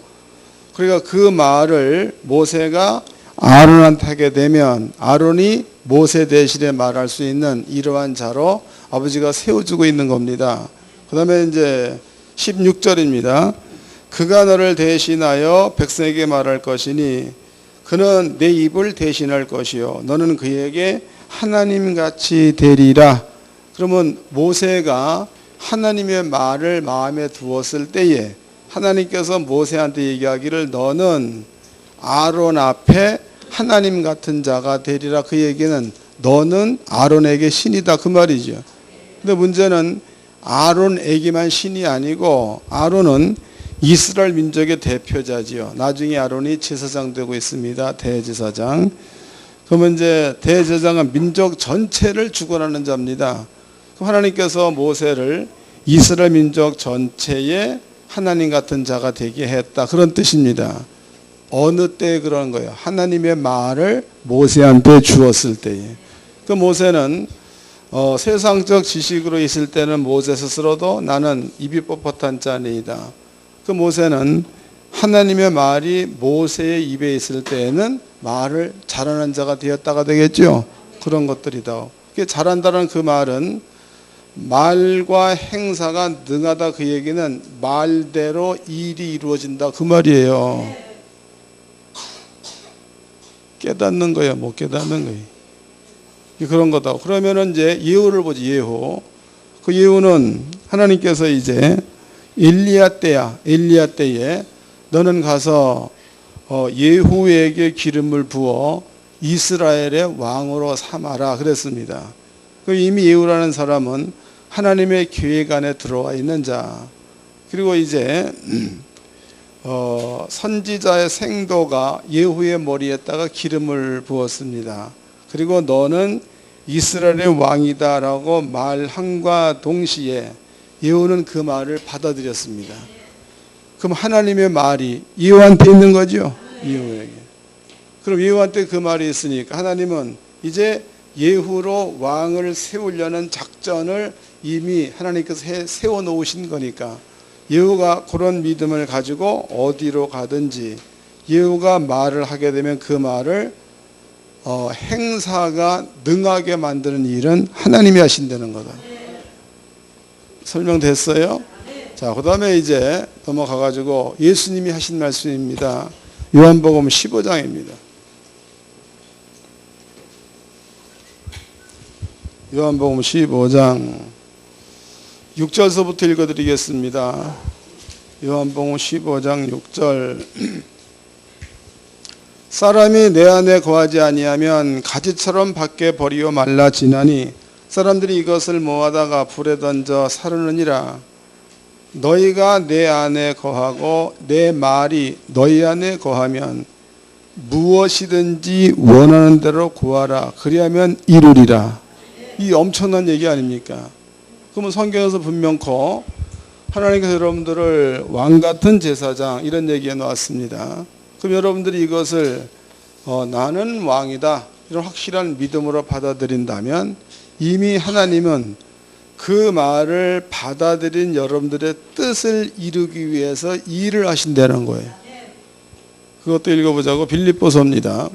그러니까 그 말을 모세가 아론한테 하게 되면 아론이 모세 대신에 말할 수 있는 이러한 자로 아버지가 세워주고 있는 겁니다. 그 다음에 이제 16절입니다. 그가 너를 대신하여 백성에게 말할 것이니 그는 내 입을 대신할 것이요 너는 그에게 하나님같이 되리라. 그러면 모세가 하나님의 말을 마음에 두었을 때에 하나님께서 모세한테 얘기하기를 너는 아론 앞에 하나님 같은 자가 되리라. 그 얘기는 너는 아론에게 신이다 그 말이죠. 근데 문제는 아론에게만 신이 아니고 아론은 이스라엘 민족의 대표자지요. 나중에 아론이 제사장 되고 있습니다. 대제사장. 그러면 이제 대제사장은 민족 전체를 주관하는 자입니다. 그럼 하나님께서 모세를 이스라엘 민족 전체의 하나님 같은 자가 되게 했다 그런 뜻입니다. 어느 때에 그런 거예요? 하나님의 말을 모세한테 주었을 때에. 그 모세는 세상적 지식으로 있을 때는 모세 스스로도 나는 입이 뻣뻣한 자니이다. 그 모세는 하나님의 말이 모세의 입에 있을 때에는 말을 잘하는 자가 되었다가 되겠죠. 그런 것들이다. 잘한다는 그 말은 말과 행사가 능하다 그 얘기는 말대로 일이 이루어진다 그 말이에요. 깨닫는 거야, 못 깨닫는 거야. 그런 거다. 그러면은 이제 예후를 보지. 예후. 그 예후는 하나님께서 이제 엘리야 때에 너는 가서 예후에게 기름을 부어 이스라엘의 왕으로 삼아라 그랬습니다. 이미 예후라는 사람은 하나님의 계획 안에 들어와 있는 자. 그리고 이제 선지자의 생도가 예후의 머리에다가 기름을 부었습니다. 그리고 너는 이스라엘의 왕이다라고 말함과 동시에 예후는 그 말을 받아들였습니다. 그럼 하나님의 말이 예후한테 있는 거죠? 예후에게. 그럼 예후한테 그 말이 있으니까 하나님은 이제 예후로 왕을 세우려는 작전을 이미 하나님께서 세워놓으신 거니까 예후가 그런 믿음을 가지고 어디로 가든지 예후가 말을 하게 되면 그 말을 행사가 능하게 만드는 일은 하나님이 하신다는 거다. 설명됐어요? 자, 그 다음에 이제 넘어가가지고 예수님이 하신 말씀입니다. 요한복음 15장입니다. 요한복음 15장 6절서부터 읽어드리겠습니다. 요한복음 15장 6절. 사람이 내 안에 거하지 아니하면 가지처럼 밖에 버리어 말라지나니 사람들이 이것을 모아다가 불에 던져 사르느니라. 너희가 내 안에 거하고 내 말이 너희 안에 거하면 무엇이든지 원하는 대로 구하라. 그리하면 이루리라. 이 엄청난 얘기 아닙니까? 그러면 성경에서 분명코 하나님께서 여러분들을 왕같은 제사장 이런 얘기해 놓았습니다. 그럼 여러분들이 이것을 나는 왕이다 이런 확실한 믿음으로 받아들인다면 이미 하나님은 그 말을 받아들인 여러분들의 뜻을 이루기 위해서 일을 하신다는 거예요. 그것도 읽어보자고. 빌립보서입니다.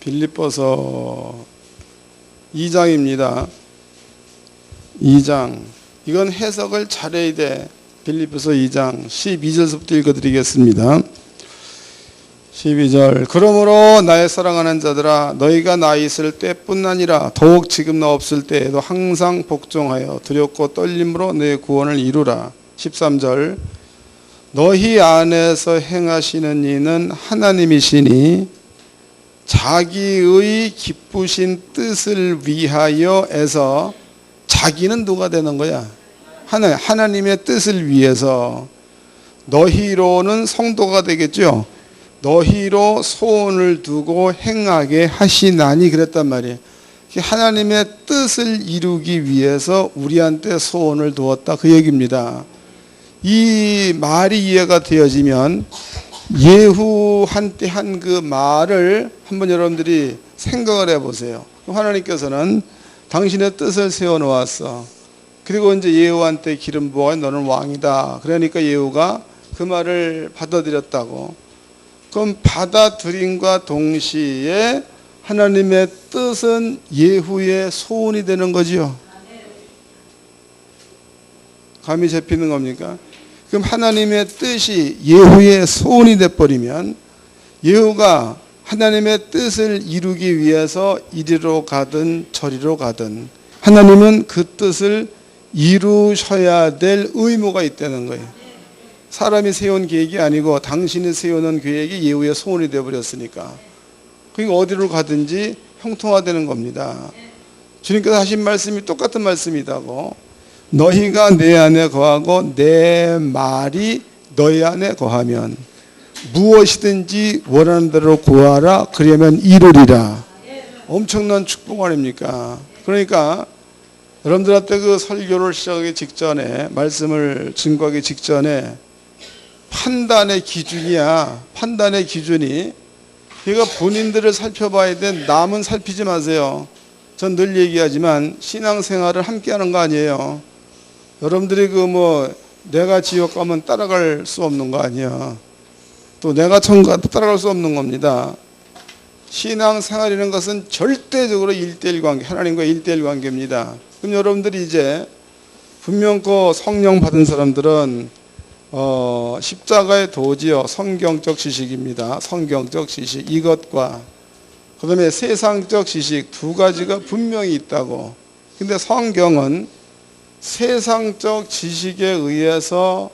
빌립보서 2장입니다. 2장. 이건 해석을 잘해야 돼. 빌립보서 2장 12절부터 읽어드리겠습니다. 12절. 그러므로 나의 사랑하는 자들아 너희가 나 있을 때뿐 아니라 더욱 지금 나 없을 때에도 항상 복종하여 두렵고 떨림으로 내 구원을 이루라. 13절. 너희 안에서 행하시는 이는 하나님이시니 자기의 기쁘신 뜻을 위하여 해서 자기는 누가 되는 거야? 하나님의 뜻을 위해서 너희로는 성도가 되겠죠. 너희로 소원을 두고 행하게 하시나니 그랬단 말이에요. 하나님의 뜻을 이루기 위해서 우리한테 소원을 두었다 그 얘기입니다. 이 말이 이해가 되어지면 예후한테 한 그 말을 한번 여러분들이 생각을 해보세요. 하나님께서는 당신의 뜻을 세워놓았어. 그리고 이제 예후한테 기름 부어 너는 왕이다. 그러니까 예후가 그 말을 받아들였다고. 그럼 받아들임과 동시에 하나님의 뜻은 예후의 소원이 되는 거지요. 감이 잡히는 겁니까? 그럼 하나님의 뜻이 예후의 소원이 돼버리면 예후가 하나님의 뜻을 이루기 위해서 이리로 가든 저리로 가든 하나님은 그 뜻을 이루셔야 될 의무가 있다는 거예요. 사람이 세운 계획이 아니고 당신이 세우는 계획이 예후의 소원이 되어버렸으니까 그러니까 어디로 가든지 형통화되는 겁니다. 주님께서 하신 말씀이 똑같은 말씀이다고. 너희가 내 안에 거하고 내 말이 너희 안에 거하면 무엇이든지 원하는 대로 구하라. 그러면 이루리라. 엄청난 축복 아닙니까? 그러니까 여러분들한테 그 설교를 시작하기 직전에 말씀을 증거하기 직전에 판단의 기준이야. 판단의 기준이 그러니까 본인들을 살펴봐야 돼. 남은 살피지 마세요. 전 늘 얘기하지만 신앙생활을 함께 하는 거 아니에요. 여러분들이 내가 지옥 가면 따라갈 수 없는 거 아니야. 또 내가 천국 가도 따라갈 수 없는 겁니다. 신앙생활이라는 것은 절대적으로 1:1 관계, 하나님과 1:1 관계입니다. 그럼 여러분들이 이제 분명코 성령 받은 사람들은 십자가의 도지요. 성경적 지식입니다. 성경적 지식 이것과 그 다음에 세상적 지식 두 가지가 분명히 있다고. 근데 성경은 세상적 지식에 의해서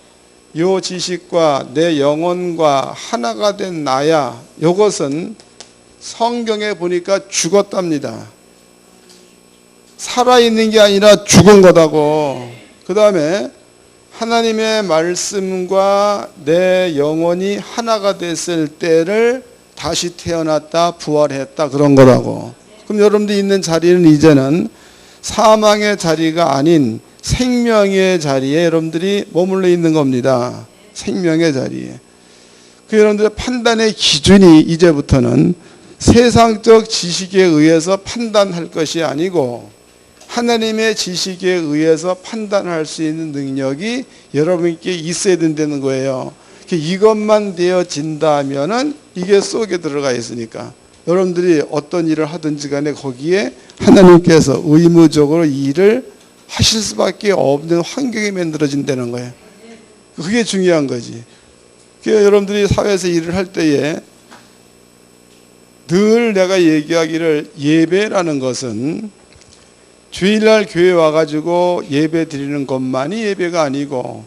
요 지식과 내 영혼과 하나가 된 나야 요것은 성경에 보니까 죽었답니다. 살아있는 게 아니라 죽은 거다고. 그 다음에 하나님의 말씀과 내 영혼이 하나가 됐을 때를 다시 태어났다 부활했다 그런 거라고. 그럼 여러분들이 있는 자리는 이제는 사망의 자리가 아닌 생명의 자리에 여러분들이 머물러 있는 겁니다. 생명의 자리에. 그 여러분들의 판단의 기준이 이제부터는 세상적 지식에 의해서 판단할 것이 아니고 하나님의 지식에 의해서 판단할 수 있는 능력이 여러분께 있어야 된다는 거예요. 이것만 되어진다면은 이게 속에 들어가 있으니까 여러분들이 어떤 일을 하든지 간에 거기에 하나님께서 의무적으로 이 일을 하실 수밖에 없는 환경이 만들어진다는 거예요. 그게 중요한 거지. 그러니까 여러분들이 사회에서 일을 할 때에 늘 내가 얘기하기를 예배라는 것은 주일날 교회 와가지고 예배 드리는 것만이 예배가 아니고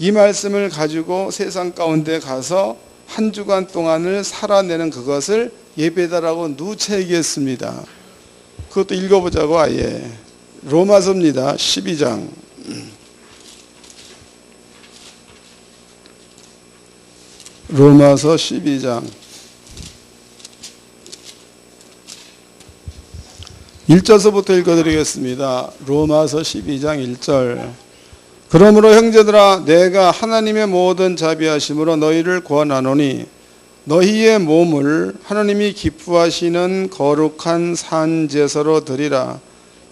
이 말씀을 가지고 세상 가운데 가서 한 주간 동안을 살아내는 그것을 예배다라고 누차 얘기했습니다. 그것도 읽어보자고. 아예 로마서입니다. 12장. 로마서 12장 1절서부터 읽어드리겠습니다. 로마서 12장 1절. 그러므로 형제들아 내가 하나님의 모든 자비하심으로 너희를 구원하노니 너희의 몸을 하나님이 기뻐하시는 거룩한 산제사로 드리라.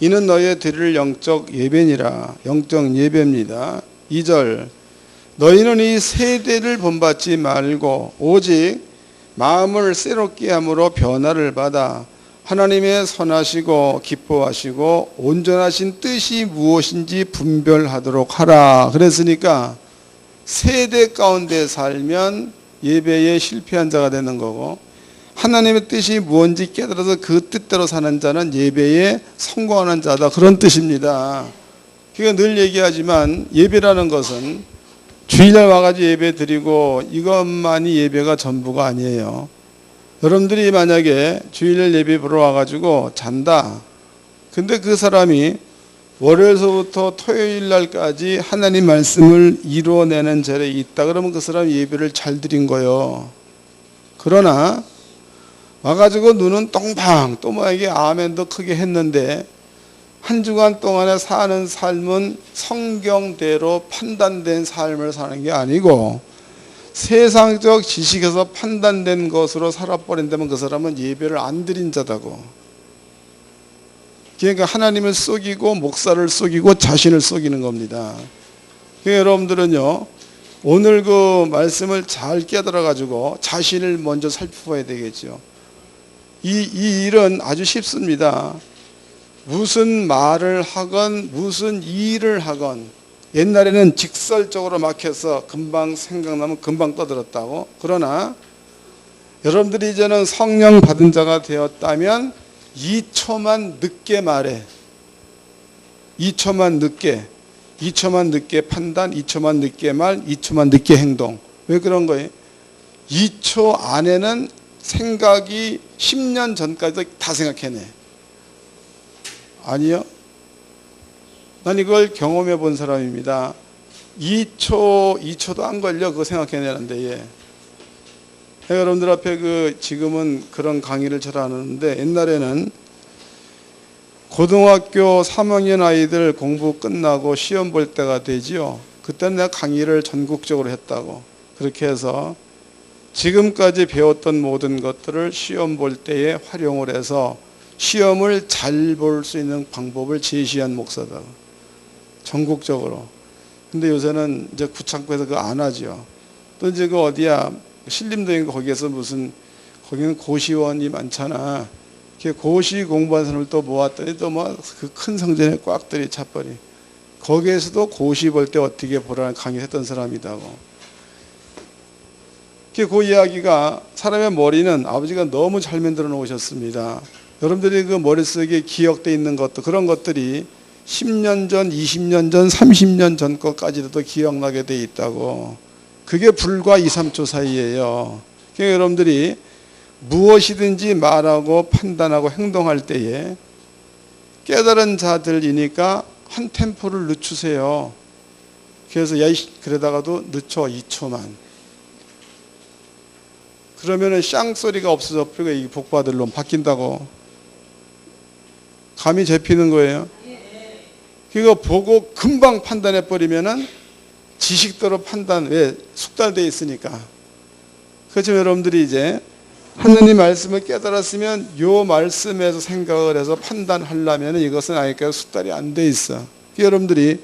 이는 너희의 드릴 영적 예배니라. 영적 예배입니다. 2절. 너희는 이 세대를 본받지 말고 오직 마음을 새롭게 함으로 변화를 받아 하나님의 선하시고 기뻐하시고 온전하신 뜻이 무엇인지 분별하도록 하라. 그랬으니까 세대 가운데 살면 예배에 실패한 자가 되는 거고, 하나님의 뜻이 무엇인지 깨달아서 그 뜻대로 사는 자는 예배에 성공하는 자다, 그런 뜻입니다. 그러니까 늘 얘기하지만 예배라는 것은 주일날 와가지고 예배 드리고 이것만이 예배가 전부가 아니에요. 여러분들이 만약에 주일날 예배 보러 와가지고 잔다. 근데 그 사람이 월요일서부터 토요일날까지 하나님 말씀을 이루어내는 절에 있다. 그러면 그 사람이 예배를 잘 드린 거예요. 그러나 와가지고 눈은 똥방 또 뭐에게 아멘도 크게 했는데 한 주간 동안에 사는 삶은 성경대로 판단된 삶을 사는 게 아니고 세상적 지식에서 판단된 것으로 살아버린다면 그 사람은 예배를 안 드린 자다고. 그러니까 하나님을 속이고 목사를 속이고 자신을 속이는 겁니다. 그러니까 여러분들은요, 오늘 그 말씀을 잘 깨달아 가지고 자신을 먼저 살펴봐야 되겠죠. 이 일은 아주 쉽습니다. 무슨 말을 하건 무슨 일을 하건 옛날에는 직설적으로 막혀서 금방 생각나면 금방 떠들었다고. 그러나 여러분들이 이제는 성령 받은 자가 되었다면 2초만 늦게 말해. 2초만 늦게 판단, 2초만 늦게 말, 2초만 늦게 행동. 왜 그런 거예요? 2초 안에는 생각이 10년 전까지도 다 생각해내. 아니요. 난 이걸 경험해 본 사람입니다. 2초도 안 걸려 그거 생각해내는데. 예. 여러분들 앞에 지금은 그런 강의를 잘 안 하는데 옛날에는 고등학교 3학년 아이들 공부 끝나고 시험 볼 때가 되지요. 그때는 내가 강의를 전국적으로 했다고. 그렇게 해서 지금까지 배웠던 모든 것들을 시험 볼 때에 활용을 해서 시험을 잘 볼 수 있는 방법을 제시한 목사다. 전국적으로. 근데 요새는 이제 구창구에서 그거 안 하죠. 또 이제 그 어디야, 신림동인 거기에서 거기는 고시원이 많잖아. 고시 공부한 사람을 또 모았더니 또 뭐 그 큰 성전에 꽉들이 차버리. 거기에서도 고시 볼 때 어떻게 보라는 강의를 했던 사람이다고. 그 이야기가, 사람의 머리는 아버지가 너무 잘 만들어 놓으셨습니다. 여러분들이 그 머릿속에 기억되어 있는 것도, 그런 것들이 10년 전, 20년 전, 30년 전 것까지도 기억나게 돼 있다고. 그게 불과 2, 3초 사이예요. 그러니까 여러분들이 무엇이든지 말하고 판단하고 행동할 때에 깨달은 자들이니까 한 템포를 늦추세요. 그래서 그러다가도 늦춰 2초만. 그러면은 샹 소리가 없어져 버리고 이 복받을 놈 바뀐다고. 감이 잡히는 거예요. 그거 보고 금방 판단해 버리면은 지식대로 판단, 왜? 숙달되어 있으니까. 그렇지만 여러분들이 이제 하느님 말씀을 깨달았으면 요 말씀에서 생각을 해서 판단하려면 이것은 아직까지 숙달이 안 돼 있어. 여러분들이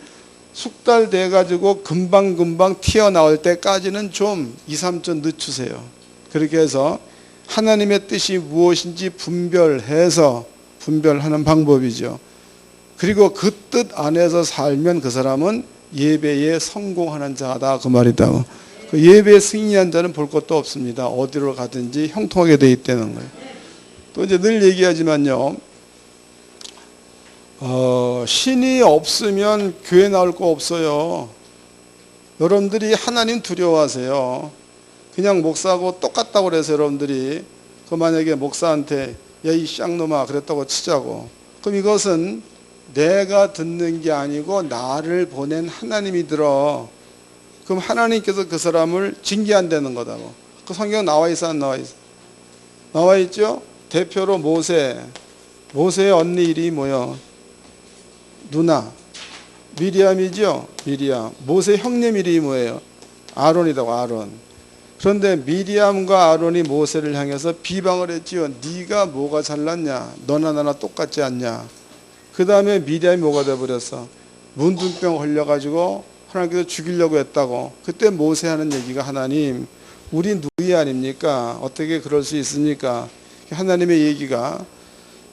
숙달돼 가지고 금방 튀어나올 때까지는 좀 2, 3초 늦추세요. 그렇게 해서 하나님의 뜻이 무엇인지 분별하는 방법이죠. 그리고 그 뜻 안에서 살면 그 사람은 예배에 성공하는 자다, 그 말이다. 그 예배에 승리한 자는 볼 것도 없습니다. 어디로 가든지 형통하게 돼 있다는 거예요. 또 이제 늘 얘기하지만요, 신이 없으면 교회 나올 거 없어요. 여러분들이 하나님 두려워하세요. 그냥 목사하고 똑같다고 그래서 여러분들이 만약에 목사한테 야 이 쌍놈아 그랬다고 치자고, 그럼 이것은 내가 듣는 게 아니고 나를 보낸 하나님이 들어. 그럼 하나님께서 그 사람을 징계한다는 거다고. 그 성경 나와 있어 안 나와 있어? 나와 있죠. 대표로 모세의 언니 이름이 뭐요? 누나 미리암이죠. 미리암. 모세 형님 이름이 뭐예요? 아론이라고. 아론. 그런데 미리암과 아론이 모세를 향해서 비방을 했지요. 네가 뭐가 잘났냐? 너나 나나 똑같지 않냐? 그 다음에 미리암이 뭐가 돼버렸어? 문둥병 걸려가지고 하나님께서 죽이려고 했다고. 그때 모세 하는 얘기가 하나님 우리 누이 아닙니까? 어떻게 그럴 수 있습니까? 하나님의 얘기가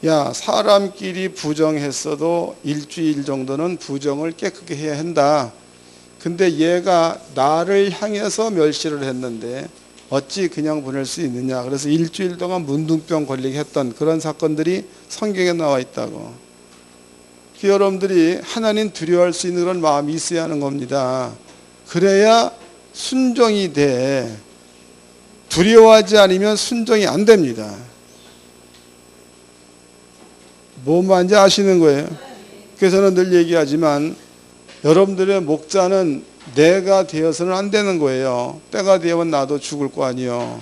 야 사람끼리 부정했어도 일주일 정도는 부정을 깨끗게 해야 한다. 근데 얘가 나를 향해서 멸시를 했는데 어찌 그냥 보낼 수 있느냐. 그래서 일주일 동안 문둥병 걸리게 했던 그런 사건들이 성경에 나와 있다고. 여러분들이 하나님 두려워할 수 있는 그런 마음이 있어야 하는 겁니다. 그래야 순종이 돼. 두려워하지 않으면 순종이 안 됩니다. 뭔 말인지 아시는 거예요. 그래서 저는 늘 얘기하지만 여러분들의 목자는 내가 되어서는 안 되는 거예요. 때가 되면 나도 죽을 거 아니에요.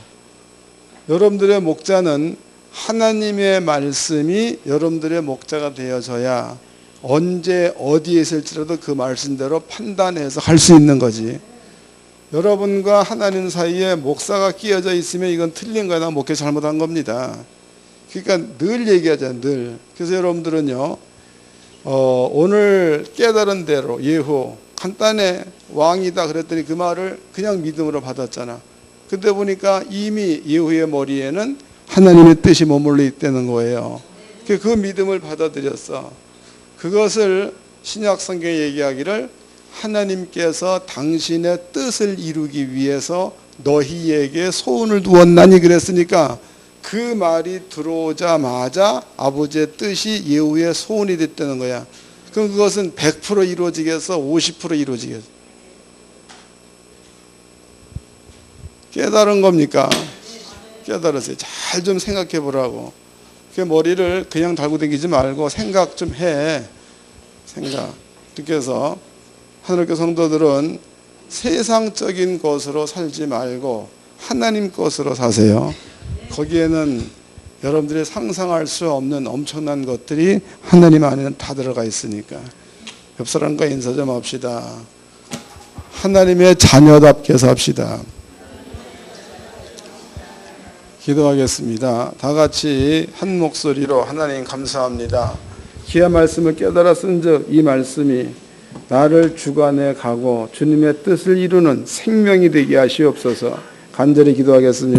여러분들의 목자는 하나님의 말씀이 여러분들의 목자가 되어져야 언제 어디에 있을지라도 그 말씀대로 판단해서 할 수 있는 거지. 여러분과 하나님 사이에 목사가 끼어져 있으면 이건 틀린 거야. 나 목회 잘못한 겁니다. 그러니까 늘 얘기하잖아요. 늘. 그래서 여러분들은요, 오늘 깨달은 대로 예후 간단해 왕이다 그랬더니 그 말을 그냥 믿음으로 받았잖아. 근데 보니까 이미 예후의 머리에는 하나님의 뜻이 머물러 있다는 거예요. 그 믿음을 받아들였어. 그것을 신약 성경에 얘기하기를 하나님께서 당신의 뜻을 이루기 위해서 너희에게 소원을 두었나니 그랬으니까 그 말이 들어오자마자 아버지의 뜻이 예후의 소원이 됐다는 거야. 그럼 그것은 100% 이루어지겠어? 50% 이루어지겠어? 깨달은 겁니까? 깨달았어요. 잘 좀 생각해 보라고. 그 머리를 그냥 달고 다니지 말고 생각 좀 해. 생각. 그렇게 해서 하늘교 성도들은 세상적인 것으로 살지 말고 하나님 것으로 사세요. 거기에는 여러분들이 상상할 수 없는 엄청난 것들이 하나님 안에는 다 들어가 있으니까. 옆 사람과 인사 좀 합시다. 하나님의 자녀답게 삽시다. 기도하겠습니다. 다 같이 한 목소리로 하나님 감사합니다. 기아 말씀을 깨달아 쓴즉 이 말씀이 나를 주관해 가고 주님의 뜻을 이루는 생명이 되게 하시옵소서. 간절히 기도하겠습니다.